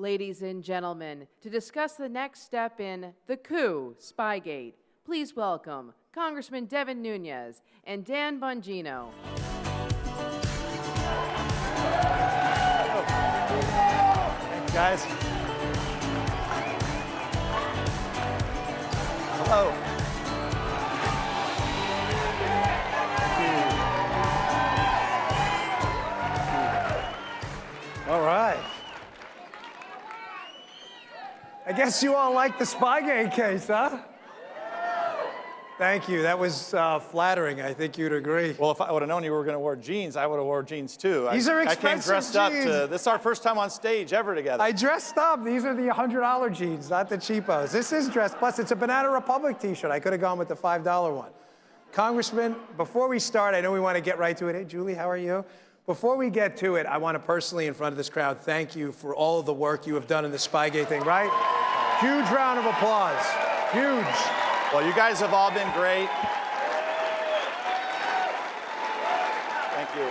ladies and gentlemen, to discuss the next step in the Coup, SpyGate, please welcome Congressman Devin Nunes and Dan Bongino. Thanks, guys. Hello. All right. I guess you all like the SpyGate case, huh? Thank you. That was flattering. I think you'd agree. Well, if I would have known you were going to wear jeans, I would have worn jeans too. These are expensive I came dressed jeans. up to. This is our first time on stage ever together. I dressed up. These are the $100 jeans, not the cheapos. This is dressed. Plus, it's a Banana Republic T-shirt. I could have gone with the $5 one. Congressman, before we start, I know we want to get right to it. Hey, Julie, how are you? Before we get to it, I want to personally, in front of this crowd, thank you for all of the work you have done in the SpyGate thing, right? Huge round of applause. Huge. Well, you guys have all been great. Thank you.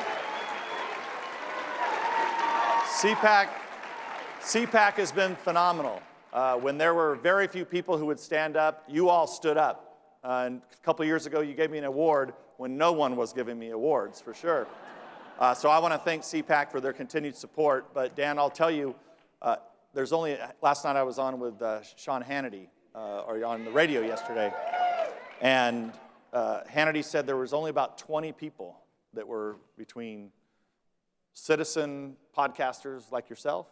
CPAC has been phenomenal. When there were very few people who would stand up, you all stood up. And a couple of years ago, you gave me an award when no one was giving me awards, for sure. So I want to thank CPAC for their continued support. But Dan, I'll tell you, last night I was on with Sean Hannity, or on the radio yesterday, and Hannity said there was only about 20 people that were between citizen podcasters like yourself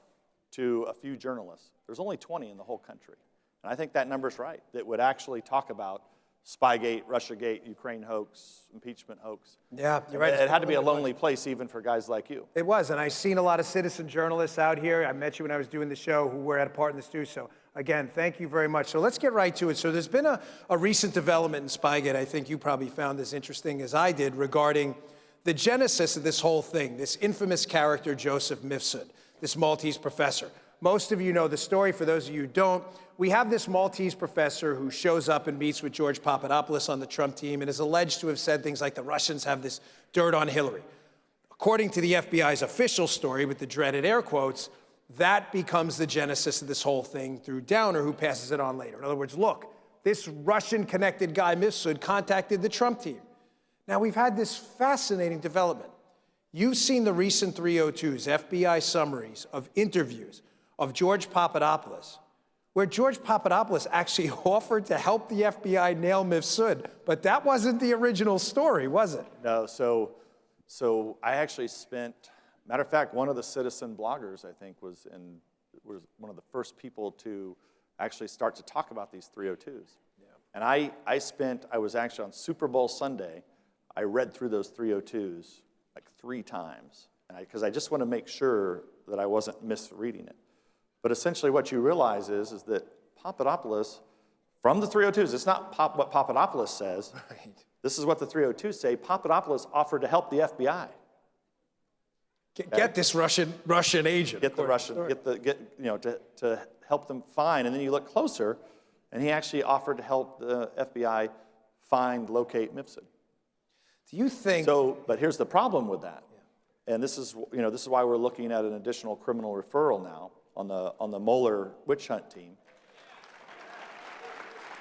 to a few journalists. There's only 20 in the whole country. And I think that number's right, that would actually talk about SpyGate, Russiagate, Ukraine hoax, impeachment hoax. Yeah, you're right. It had to be a lonely place even for guys like you. It was, and I've seen a lot of citizen journalists out here. I met you when I was doing the show who were at a part in this too. So again, thank you very much. So let's get right to it. So there's been a recent development in SpyGate. I think you probably found as interesting as I did regarding the genesis of this whole thing, this infamous character, Joseph Mifsud, this Maltese professor. Most of you know the story. For those of you who don't, we have this Maltese professor who shows up and meets with George Papadopoulos on the Trump team and is alleged to have said things like the Russians have this dirt on Hillary. According to the FBI's official story, with the dreaded air quotes, that becomes the genesis of this whole thing through Downer, who passes it on later. In other words, look, this Russian-connected guy, Mifsud, contacted the Trump team. Now, we've had this fascinating development. You've seen the recent 302s, FBI summaries of interviews of George Papadopoulos, where George Papadopoulos actually offered to help the FBI nail Mifsud, but that wasn't the original story, was it? No, so I actually spent, matter of fact, one of the citizen bloggers, I think, was one of the first people to actually start to talk about these 302s. Yeah. And I was actually on Super Bowl Sunday, I read through those 302s like 3 times, because I just want to make sure that I wasn't misreading it. But essentially what you realize is that Papadopoulos, from the 302s, it's not what Papadopoulos says. Right. This is what the 302s say. Papadopoulos offered to help the FBI. Get this Russian agent. Get the Russian, to help them find. And then you look closer, and he actually offered to help the FBI locate Mifsud. Do you think? So, but here's the problem with that. Yeah. And this is why we're looking at an additional criminal referral now on the Mueller witch hunt team,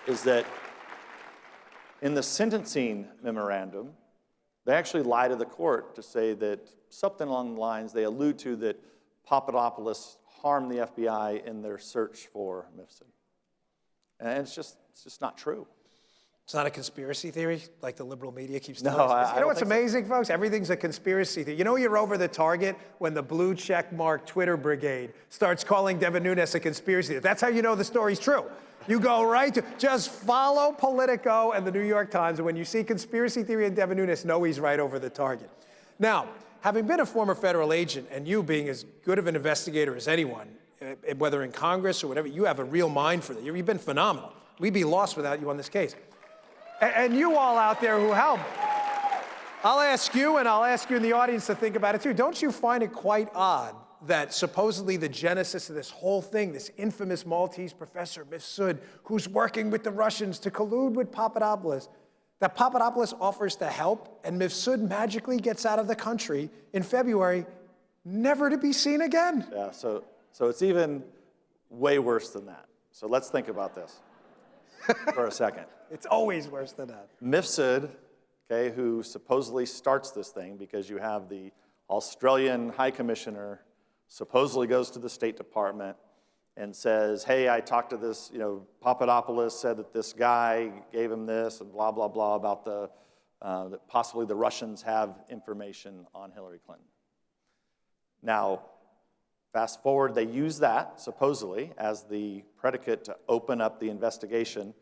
is that in the sentencing memorandum, they actually lie to the court to say that something along the lines, they allude to that Papadopoulos harmed the FBI in their search for Mifsud. And it's just not true. It's not a conspiracy theory like the liberal media keeps telling us. No, you know what's amazing, folks? Everything's a conspiracy theory. You know you're over the target when the blue check mark Twitter brigade starts calling Devin Nunes a conspiracy theory. That's how you know the story's true. You go right to, just follow Politico and the New York Times, and when you see conspiracy theory and Devin Nunes, know he's right over the target. Now, having been a former federal agent, and you being as good of an investigator as anyone, whether in Congress or whatever, you have a real mind for that. You've been phenomenal. We'd be lost without you on this case. And you all out there who help, I'll ask you, and I'll ask you in the audience to think about it too. Don't you find it quite odd that supposedly the genesis of this whole thing, this infamous Maltese professor, Mifsud, who's working with the Russians to collude with Papadopoulos, that Papadopoulos offers to help, and Mifsud magically gets out of the country in February, never to be seen again? Yeah, so it's even way worse than that. So let's think about this for a second. It's always worse than that. Mifsud, okay, who supposedly starts this thing because you have the Australian High Commissioner supposedly goes to the State Department and says, hey, I talked to this, Papadopoulos said that this guy gave him this and blah, blah, blah about that possibly the Russians have information on Hillary Clinton. Now, fast forward, they use that, supposedly, as the predicate to open up the investigation,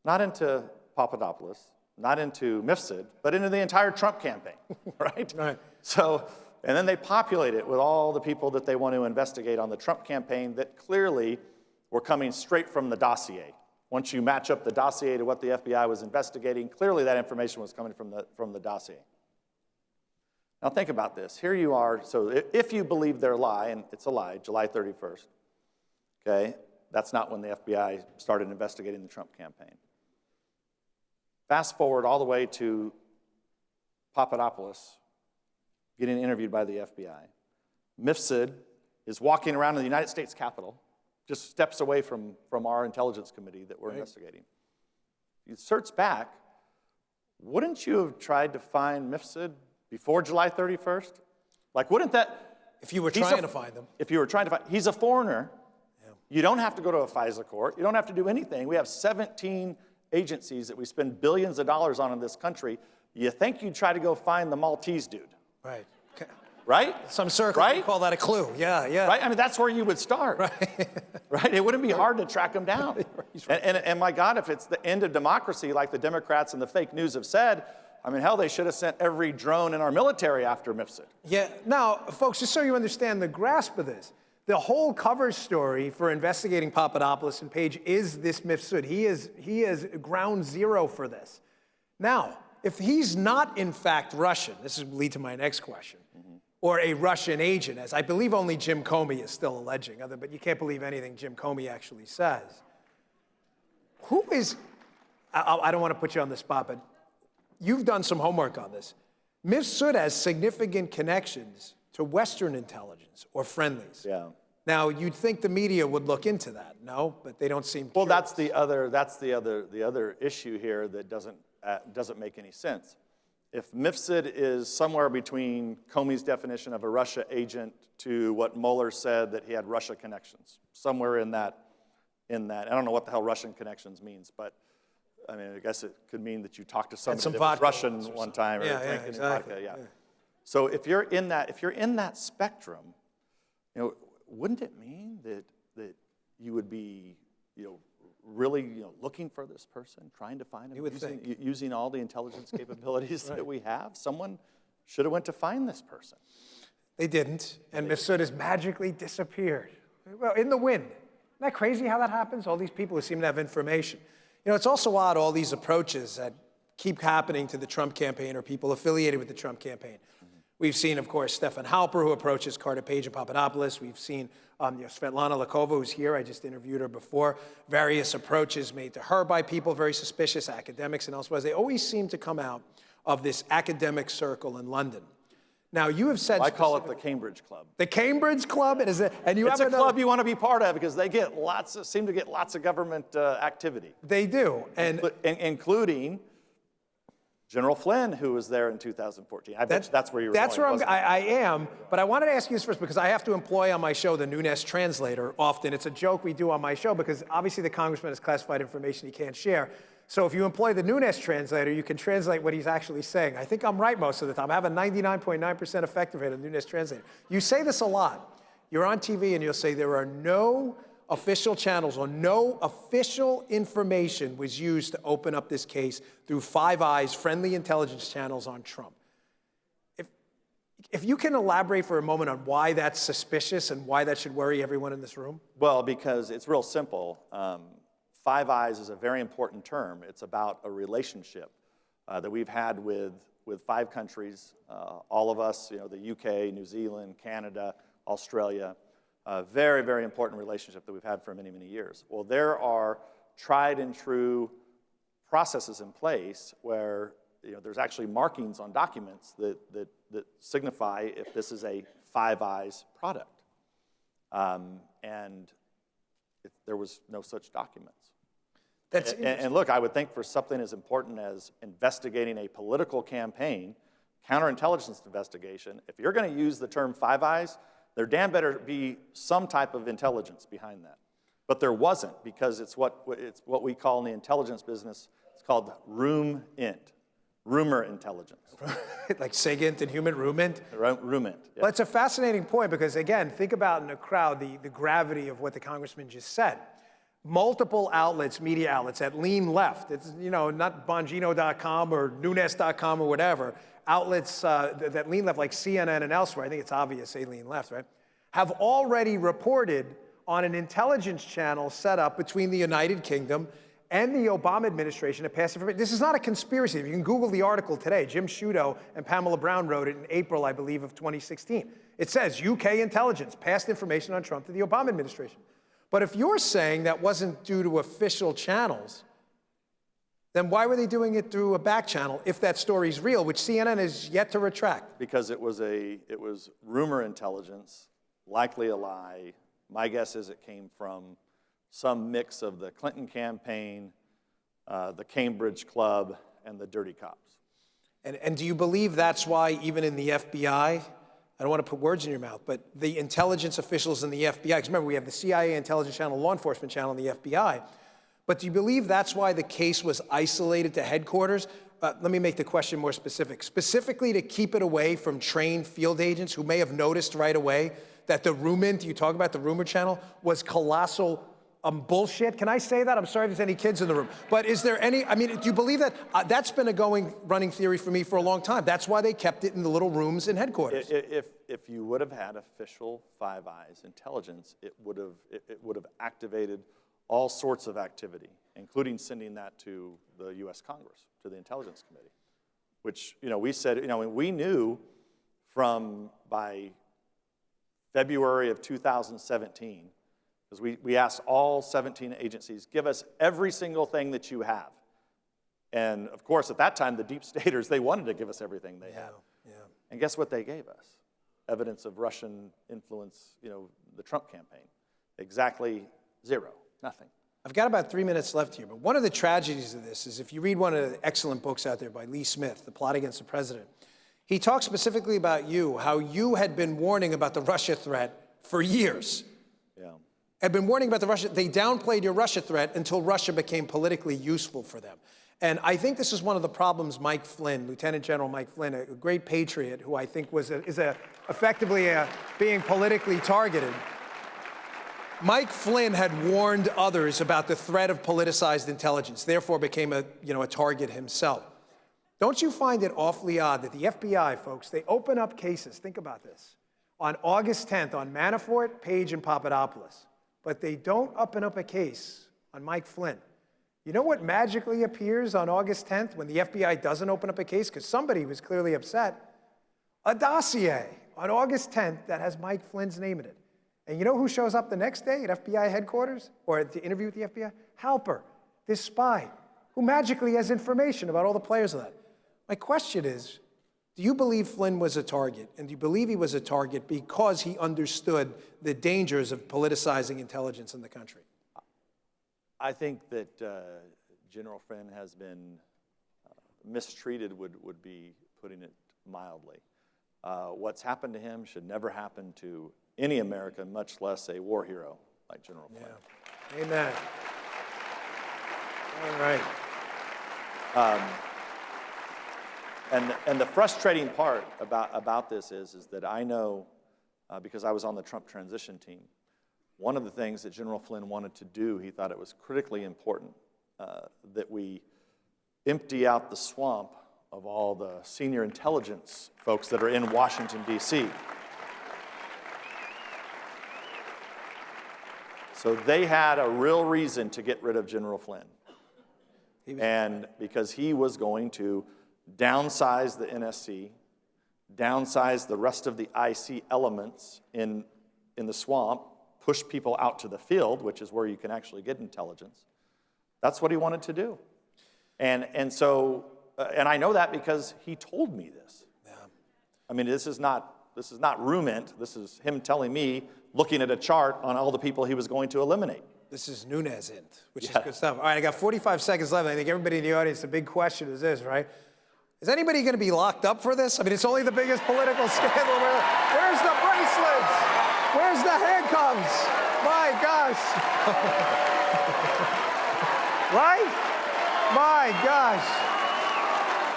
not into Papadopoulos, not into Mifsud, but into the entire Trump campaign, right? Right. So, and then they populate it with all the people that they want to investigate on the Trump campaign that clearly were coming straight from the dossier. Once you match up the dossier to what the FBI was investigating, clearly that information was coming from the dossier. Now think about this. Here you are, so if you believe their lie, and it's a lie, July 31st, okay, that's not when the FBI started investigating the Trump campaign. Fast forward all the way to Papadopoulos getting interviewed by the FBI. Mifsud is walking around in the United States Capitol, just steps away from our intelligence committee that we're investigating. You search back, wouldn't you have tried to find Mifsud before July 31st? Like, wouldn't that... If you were trying to find them. If you were trying to find... He's a foreigner. Yeah. You don't have to go to a FISA court. You don't have to do anything. We have 17 agencies that we spend billions of dollars on in this country. You think you'd try to go find the Maltese dude. Right. Okay. Right? Some circle, right? Call that a clue. Yeah, yeah. Right? I mean, that's where you would start. Right. Right? It wouldn't be hard to track him down. Right. And my God, if it's the end of democracy, like the Democrats and the fake news have said, I mean, hell, they should have sent every drone in our military after Mifsud. Yeah. Now, folks, just so you understand the grasp of this, the whole cover story for investigating Papadopoulos and Page is this Mifsud. He is ground zero for this. Now, if he's not in fact Russian, this will lead to my next question, or a Russian agent, as I believe only Jim Comey is still alleging, but you can't believe anything Jim Comey actually says. Who is, I don't want to put you on the spot, but you've done some homework on this. Mifsud has significant connections to Western intelligence or friendlies. Yeah. Now, you'd think the media would look into that, no? But they don't seem Well, curious. that's the other issue here that doesn't make any sense. If Mifsud is somewhere between Comey's definition of a Russia agent to what Mueller said that he had Russia connections, somewhere in that, I don't know what the hell Russian connections means, but I mean, I guess it could mean that you talked to somebody that was Russian one time or drinking exactly. vodka, yeah. So if you're in that spectrum, wouldn't it mean that you would be, really, looking for this person, trying to find him, using all the intelligence capabilities that we have? Someone should have went to find this person. They didn't, and Mifsud has magically disappeared. Well, in the wind. Isn't that crazy how that happens? All these people who seem to have information. It's also odd, all these approaches that keep happening to the Trump campaign or people affiliated with the Trump campaign. We've seen, of course, Stefan Halper, who approaches Carter Page and Papadopoulos. We've seen Svetlana Lakova, who's here. I just interviewed her before. Various approaches made to her by people very suspicious, academics and elsewhere. They always seem to come out of this academic circle in London. Now, you have said... I call it the Cambridge Club. The Cambridge Club? It's a club you want to be part of because they seem to get lots of government activity. They do. Including General Flynn, who was there in 2014. I bet that's where you were going. That's where I am, but I wanted to ask you this first because I have to employ on my show the Nunes translator often. It's a joke we do on my show because obviously the congressman has classified information he can't share. So if you employ the Nunes translator, you can translate what he's actually saying. I think I'm right most of the time. I have a 99.9% effective rate of Nunes translator. You say this a lot. You're on TV and you'll say there are no official channels or no official information was used to open up this case through Five Eyes, friendly intelligence channels on Trump. If you can elaborate for a moment on why that's suspicious and why that should worry everyone in this room? Well, because it's real simple. Five Eyes is a very important term. It's about a relationship that we've had with 5 countries, all of us, the UK, New Zealand, Canada, Australia. A very, very important relationship that we've had for many, many years. Well, there are tried and true processes in place where there's actually markings on documents that signify if this is a Five Eyes product. And there was no such documents. That's And look, I would think for something as important as investigating a political campaign, counterintelligence investigation, if you're going to use the term Five Eyes, there damn better be some type of intelligence behind that. But there wasn't, because it's what we call in the intelligence business, it's called rumor intelligence. like SIGINT and human rumint. Rumint. Yeah. Well, it's a fascinating point because, again, think about in a crowd the gravity of what the congressman just said. Multiple outlets, media outlets that lean left, it's, not Bongino.com or Nunes.com or whatever, outlets that lean left like CNN and elsewhere, I think it's obvious they lean left, right, have already reported on an intelligence channel set up between the United Kingdom and the Obama administration to pass information. This is not a conspiracy. You can Google the article today. Jim Sciutto and Pamela Brown wrote it in April, I believe, of 2016. It says, UK intelligence passed information on Trump to the Obama administration. But if you're saying that wasn't due to official channels, then why were they doing it through a back channel if that story's real, which CNN is yet to retract? Because it was rumor intelligence, likely a lie. My guess is it came from some mix of the Clinton campaign, the Cambridge Club, and the dirty cops. And do you believe that's why even in the FBI, I don't want to put words in your mouth, but the intelligence officials in the FBI, because remember, we have the CIA intelligence channel, law enforcement channel, and the FBI, but do you believe that's why the case was isolated to headquarters? Let me make the question more specific. Specifically to keep it away from trained field agents who may have noticed right away that the rumint, you talk about the rumor channel, was colossal bullshit. Can I say that? I'm sorry if there's any kids in the room. But is there any, do you believe that? That's been a running theory for me for a long time. That's why they kept it in the little rooms in headquarters. If you would have had official Five Eyes intelligence, it would have activated all sorts of activity, including sending that to the U.S. Congress, to the Intelligence Committee, which, we said, we knew by February of 2017, because we asked all 17 agencies, give us every single thing that you have. And of course, at that time, the deep staters, they wanted to give us everything they had. Yeah. And guess what they gave us? Evidence of Russian influence, the Trump campaign. Exactly zero, nothing. I've got about 3 minutes left here, but one of the tragedies of this is if you read one of the excellent books out there by Lee Smith, The Plot Against the President, he talks specifically about you, how you had been warning about the Russia threat for years. Yeah. Had been warning about they downplayed your Russia threat until Russia became politically useful for them. And I think this is one of the problems Mike Flynn, Lieutenant General Mike Flynn, a great patriot who I think is effectively being politically targeted. Mike Flynn had warned others about the threat of politicized intelligence, therefore became a target himself. Don't you find it awfully odd that the FBI, folks, they open up cases, think about this, on August 10th on Manafort, Page, and Papadopoulos, but they don't open up a case on Mike Flynn. You know what magically appears on August 10th when the FBI doesn't open up a case because somebody was clearly upset? A dossier on August 10th that has Mike Flynn's name in it. And you know who shows up the next day at FBI headquarters or at the interview with the FBI? Halper, this spy, who magically has information about all the players of that. My question is, do you believe Flynn was a target? And do you believe he was a target because he understood the dangers of politicizing intelligence in the country? I think that General Flynn has been mistreated would be putting it mildly. What's happened to him should never happen to any American, much less a war hero like General Flynn. Yeah. Amen. All right. And the frustrating part about this is that I know, because I was on the Trump transition team, one of the things that General Flynn wanted to do, he thought it was critically important that we empty out the swamp of all the senior intelligence folks that are in Washington, D.C. So they had a real reason to get rid of General Flynn. And because he was going to downsize the NSC, downsize the rest of the IC elements in the swamp, push people out to the field, which is where you can actually get intelligence. That's what he wanted to do. And so I know that because he told me this. Yeah. I mean, this is not rumint. This is him telling me looking at a chart on all the people he was going to eliminate. This is Nunes in, which is good stuff. All right, I got 45 seconds left. I think everybody in the audience, the big question is this, right? Is anybody going to be locked up for this? I mean, it's only the biggest political scandal. Where's the bracelets? Where's the handcuffs? My gosh. Right? My gosh.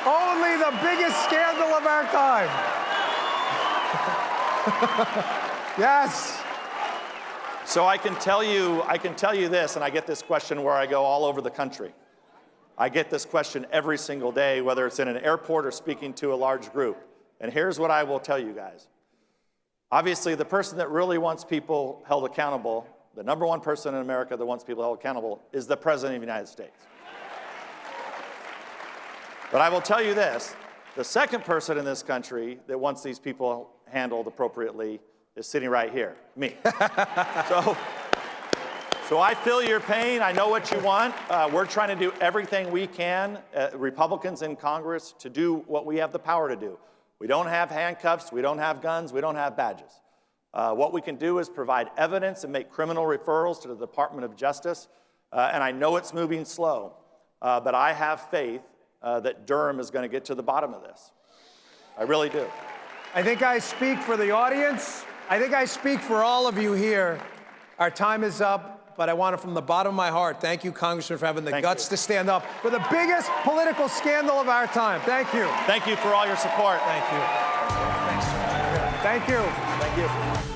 Only the biggest scandal of our time. Yes. So I can tell you this, and I get this question where I go all over the country. I get this question every single day, whether it's in an airport or speaking to a large group. And here's what I will tell you guys. Obviously, the person that really wants people held accountable, the number one person in America that wants people held accountable, is the President of the United States. But I will tell you this, the second person in this country that wants these people handled appropriately is sitting right here, me. So I feel your pain. I know what you want. We're trying to do everything we can, Republicans in Congress, to do what we have the power to do. We don't have handcuffs. We don't have guns. We don't have badges. What we can do is provide evidence and make criminal referrals to the Department of Justice. And I know it's moving slow, but I have faith that Durham is going to get to the bottom of this. I really do. I think I speak for the audience. I think I speak for all of you here. Our time is up. But I want to, from the bottom of my heart, thank you, Congressman, for having the guts to stand up for the biggest political scandal of our time. Thank you. Thank you for all your support. Thank you. Thanks. Thank you. Thank you.